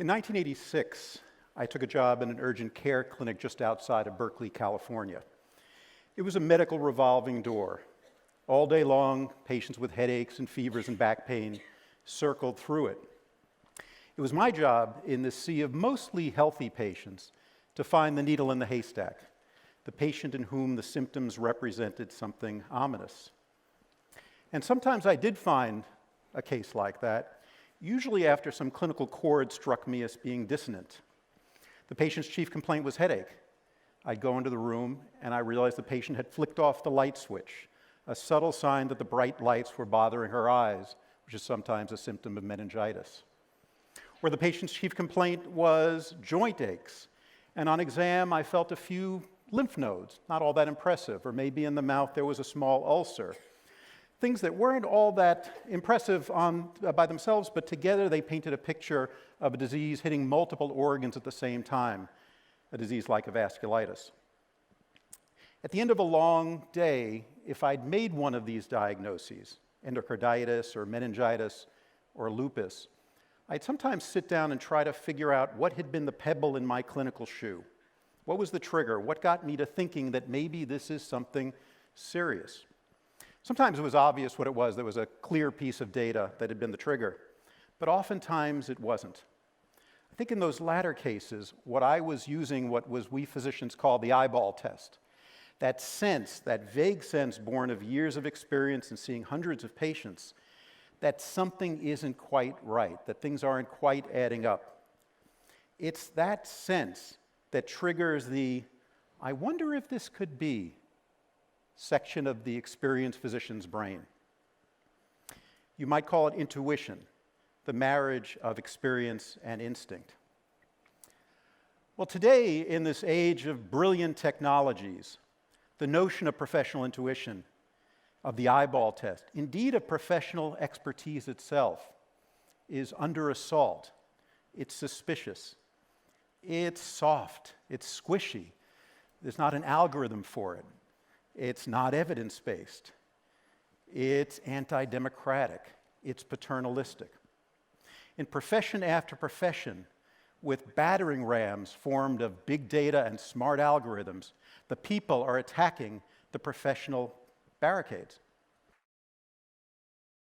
In 1986, I took a job in an urgent care clinic just outside of Berkeley, California. It was a medical revolving door. All day long, patients with headaches and fevers and back pain circled through it. It was my job in this sea of mostly healthy patients to find the needle in the haystack, the patient in whom the symptoms represented something ominous. And sometimes I did find a case like that, usually after some clinical chord struck me as being dissonant. The patient's chief complaint was headache. I'd go into the room and I realized the patient had flicked off the light switch, a subtle sign that the bright lights were bothering her eyes, which is sometimes a symptom of meningitis. Or the patient's chief complaint was joint aches, and on exam I felt a few lymph nodes, not all that impressive, or maybe in the mouth there was a small ulcer. Things that weren't all that impressive by themselves, but together they painted a picture of a disease hitting multiple organs at the same time, a disease like a vasculitis. At the end of a long day, if I'd made one of these diagnoses, endocarditis or meningitis or lupus, I'd sometimes sit down and try to figure out what had been the pebble in my clinical shoe. What was the trigger? What got me to thinking that maybe this is something serious? Sometimes it was obvious what it was. There was a clear piece of data that had been the trigger, but oftentimes it wasn't. I think in those latter cases, what I was using, what we physicians call the eyeball test, that sense, that vague sense born of years of experience and seeing hundreds of patients, that something isn't quite right, that things aren't quite adding up. It's that sense that triggers the, I wonder if this could be, section of the experienced physician's brain. You might call it intuition, the marriage of experience and instinct. Well, today, in this age of brilliant technologies, the notion of professional intuition, of the eyeball test, indeed of professional expertise itself, is under assault. It's suspicious. It's soft. It's squishy. There's not an algorithm for it. It's not evidence-based. It's anti-democratic. It's paternalistic. In profession after profession, with battering rams formed of big data and smart algorithms, the people are attacking the professional barricades.